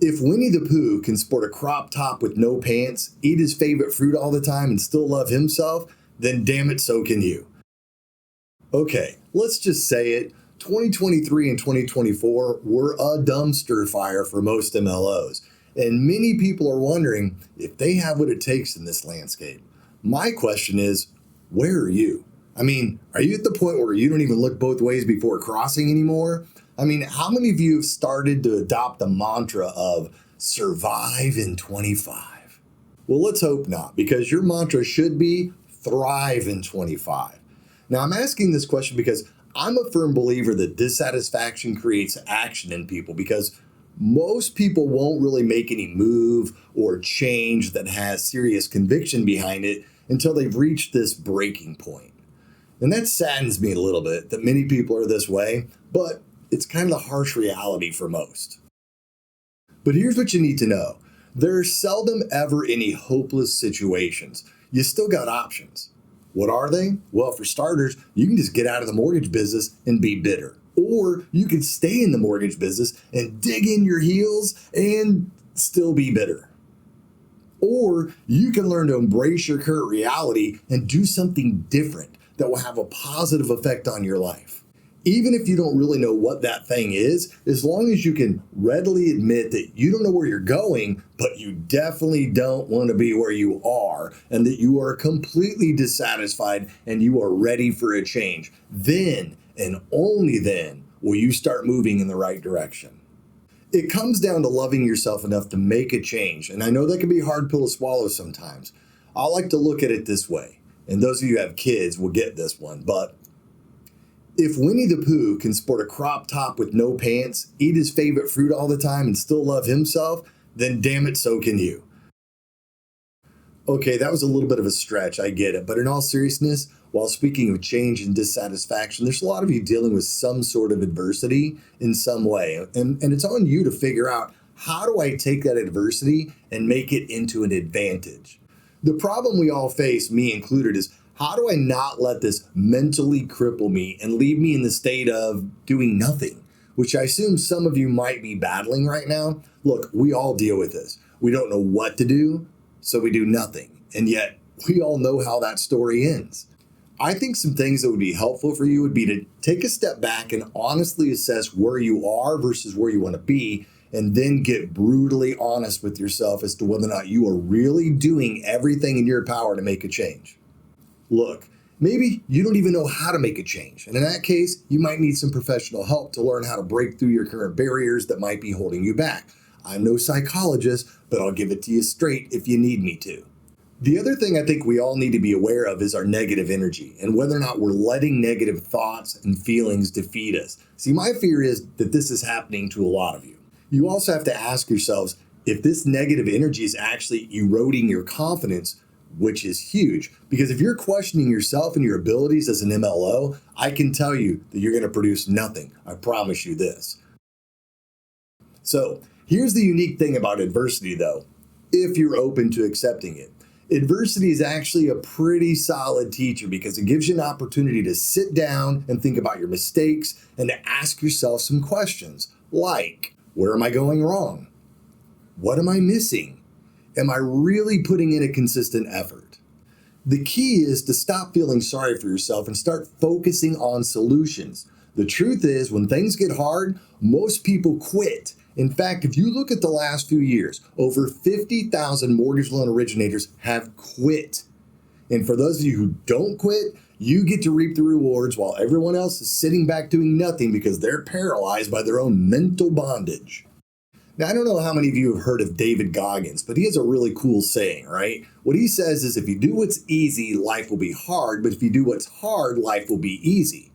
If Winnie the Pooh can sport a crop top with no pants, eat his favorite fruit all the time, and still love himself, then damn it, so can you. Okay, let's just say it. 2023 and 2024 were a dumpster fire for most MLOs, and many people are wondering if they have what it takes in this landscape. My question is, where are you? I mean, are you at the point where you don't even look both ways before crossing anymore? I mean, how many of you have started to adopt the mantra of survive in 25? Well, let's hope not, because your mantra should be thrive in 25. Now, I'm asking this question because I'm a firm believer that dissatisfaction creates action in people, because most people won't really make any move or change that has serious conviction behind it until they've reached this breaking point. And that saddens me a little bit that many people are this way, but it's kind of the harsh reality for most. But here's what you need to know. There are seldom ever any hopeless situations. You still got options. What are they? Well, for starters, you can just get out of the mortgage business and be bitter. Or you can stay in the mortgage business and dig in your heels and still be bitter. Or you can learn to embrace your current reality and do something different that will have a positive effect on your life. Even if you don't really know what that thing is, as long as you can readily admit that you don't know where you're going, but you definitely don't want to be where you are, and that you are completely dissatisfied and you are ready for a change, then and only then will you start moving in the right direction. It comes down to loving yourself enough to make a change, and I know that can be a hard pill to swallow sometimes. I like to look at it this way, and those of you who have kids will get this one, but if Winnie the Pooh can sport a crop top with no pants, eat his favorite fruit all the time, and still love himself, then damn it, so can you. Okay, that was a little bit of a stretch, I get it, but in all seriousness, while speaking of change and dissatisfaction, there's a lot of you dealing with some sort of adversity in some way, and it's on you to figure out, how do I take that adversity and make it into an advantage? The problem we all face, me included, is how do I not let this mentally cripple me and leave me in the state of doing nothing, which I assume some of you might be battling right now. Look, we all deal with this. We don't know what to do, so we do nothing. And yet, we all know how that story ends. I think some things that would be helpful for you would be to take a step back and honestly assess where you are versus where you want to be, and then get brutally honest with yourself as to whether or not you are really doing everything in your power to make a change. Look, maybe you don't even know how to make a change, and in that case, you might need some professional help to learn how to break through your current barriers that might be holding you back. I'm no psychologist, but I'll give it to you straight if you need me to. The other thing I think we all need to be aware of is our negative energy, and whether or not we're letting negative thoughts and feelings defeat us. See, my fear is that this is happening to a lot of you. You also have to ask yourselves if this negative energy is actually eroding your confidence, which is huge, because if you're questioning yourself and your abilities as an MLO, I can tell you that you're going to produce nothing. I promise you this. So here's the unique thing about adversity, though, if you're open to accepting it. Adversity is actually a pretty solid teacher, because it gives you an opportunity to sit down and think about your mistakes and to ask yourself some questions like, where am I going wrong? What am I missing? Am I really putting in a consistent effort? The key is to stop feeling sorry for yourself and start focusing on solutions. The truth is, when things get hard, most people quit. In fact, if you look at the last few years, over 50,000 mortgage loan originators have quit. And for those of you who don't quit, you get to reap the rewards while everyone else is sitting back doing nothing because they're paralyzed by their own mental bondage. Now, I don't know how many of you have heard of David Goggins, but he has a really cool saying, right? What he says is, if you do what's easy, life will be hard, but if you do what's hard, life will be easy.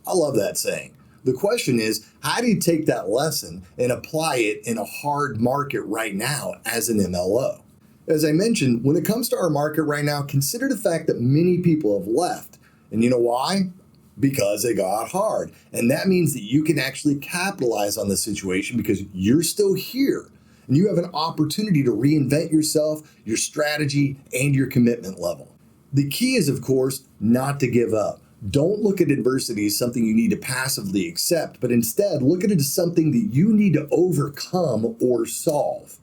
I love that saying. The question is, how do you take that lesson and apply it in a hard market right now as an MLO? As I mentioned, when it comes to our market right now, consider the fact that many people have left. And you know why? Because it got hard. And that means that you can actually capitalize on the situation because you're still here. And you have an opportunity to reinvent yourself, your strategy, and your commitment level. The key is, of course, not to give up. Don't look at adversity as something you need to passively accept, but instead look at it as something that you need to overcome or solve.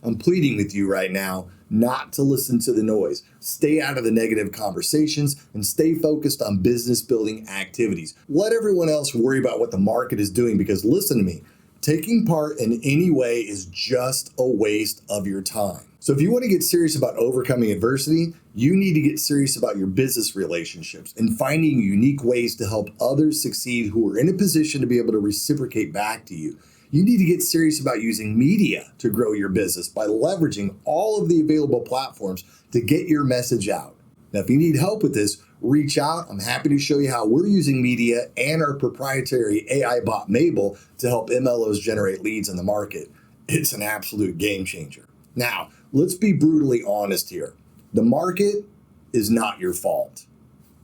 I'm pleading with you right now not to listen to the noise. Stay out of the negative conversations and stay focused on business building activities. Let everyone else worry about what the market is doing, because listen to me, taking part in any way is just a waste of your time. So if you want to get serious about overcoming adversity, you need to get serious about your business relationships and finding unique ways to help others succeed who are in a position to be able to reciprocate back to you. You need to get serious about using media to grow your business by leveraging all of the available platforms to get your message out. Now, if you need help with this, reach out. I'm happy to show you how we're using media and our proprietary AI bot MABLE to help MLOs generate leads in the market. It's an absolute game changer. Now, let's be brutally honest here. The market is not your fault,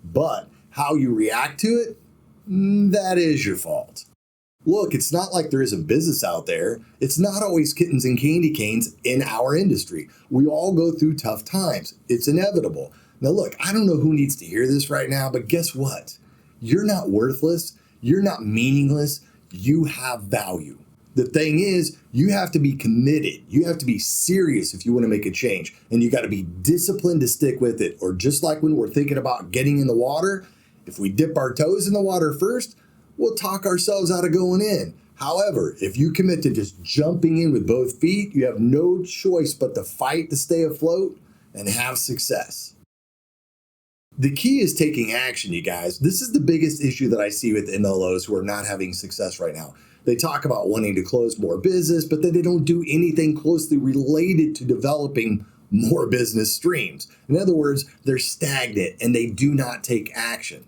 but how you react to it, that is your fault. Look, it's not like there isn't business out there. It's not always kittens and candy canes in our industry. We all go through tough times. It's inevitable. Now look, I don't know who needs to hear this right now, but guess what? You're not worthless. You're not meaningless. You have value. The thing is, you have to be committed. You have to be serious if you want to make a change. And you got to be disciplined to stick with it. Or just like when we're thinking about getting in the water, if we dip our toes in the water first, we'll talk ourselves out of going in. However, if you commit to just jumping in with both feet, you have no choice but to fight to stay afloat and have success. The key is taking action, you guys. This is the biggest issue that I see with MLOs who are not having success right now. They talk about wanting to close more business, but then they don't do anything closely related to developing more business streams. In other words, they're stagnant and they do not take action.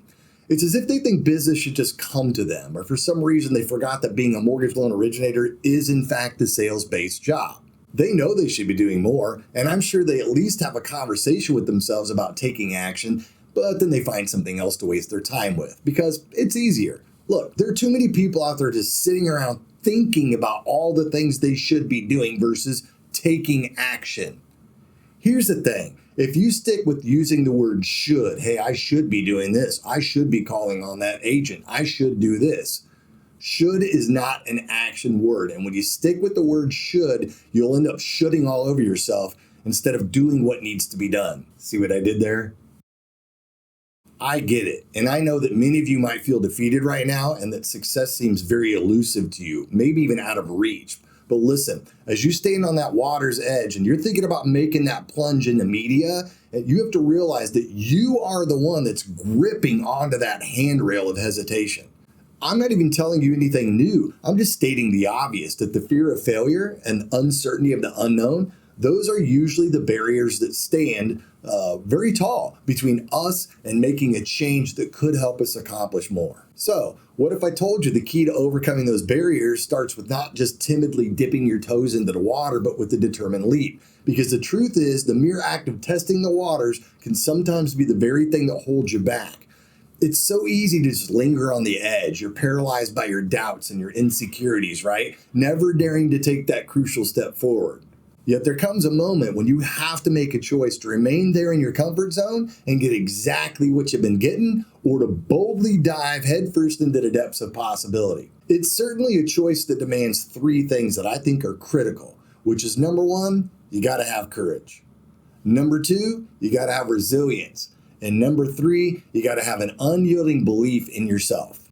It's as if they think business should just come to them, or for some reason they forgot that being a mortgage loan originator is in fact a sales-based job. They know they should be doing more, and I'm sure they at least have a conversation with themselves about taking action, but then they find something else to waste their time with, because it's easier. Look, there are too many people out there just sitting around thinking about all the things they should be doing versus taking action. Here's the thing. If you stick with using the word should, hey, I should be doing this. I should be calling on that agent. I should do this. Should is not an action word. And when you stick with the word should, you'll end up shoulding all over yourself instead of doing what needs to be done. See what I did there? I get it. And I know that many of you might feel defeated right now and that success seems very elusive to you, maybe even out of reach. But listen, as you stand on that water's edge and you're thinking about making that plunge in the media, you have to realize that you are the one that's gripping onto that handrail of hesitation. I'm not even telling you anything new. I'm just stating the obvious, that the fear of failure and uncertainty of the unknown, those are usually the barriers that stand very tall between us and making a change that could help us accomplish more. So, what if I told you the key to overcoming those barriers starts with not just timidly dipping your toes into the water, but with a determined leap? Because the truth is, the mere act of testing the waters can sometimes be the very thing that holds you back. It's so easy to just linger on the edge. You're paralyzed by your doubts and your insecurities, right? Never daring to take that crucial step forward. Yet there comes a moment when you have to make a choice to remain there in your comfort zone and get exactly what you've been getting, or to boldly dive headfirst into the depths of possibility. It's certainly a choice that demands three things that I think are critical, which is number one, you gotta have courage. Number two, you gotta have resilience. And number three, you gotta have an unyielding belief in yourself.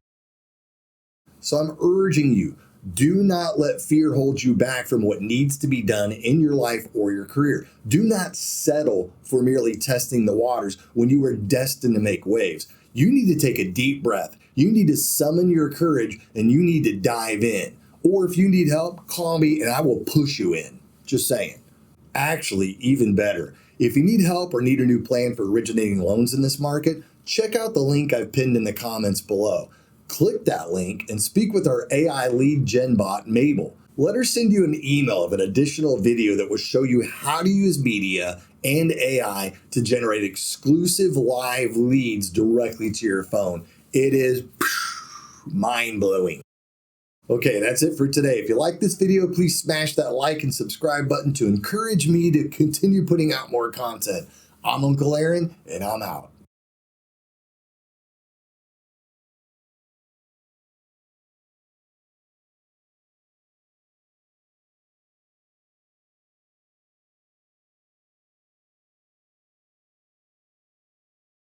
So I'm urging you, do not let fear hold you back from what needs to be done in your life or your career. Do not settle for merely testing the waters when you are destined to make waves. You need to take a deep breath. You need to summon your courage and you need to dive in. Or if you need help, call me and I will push you in. Just saying. Actually, even better. If you need help or need a new plan for originating loans in this market, check out the link I've pinned in the comments below. Click that link and speak with our AI lead gen bot, MABLE. Let her send you an email of an additional video that will show you how to use media and AI to generate exclusive live leads directly to your phone. It is mind-blowing. Okay, that's it for today. If you like this video, please smash that like and subscribe button to encourage me to continue putting out more content. I'm Uncle Aaron, and I'm out.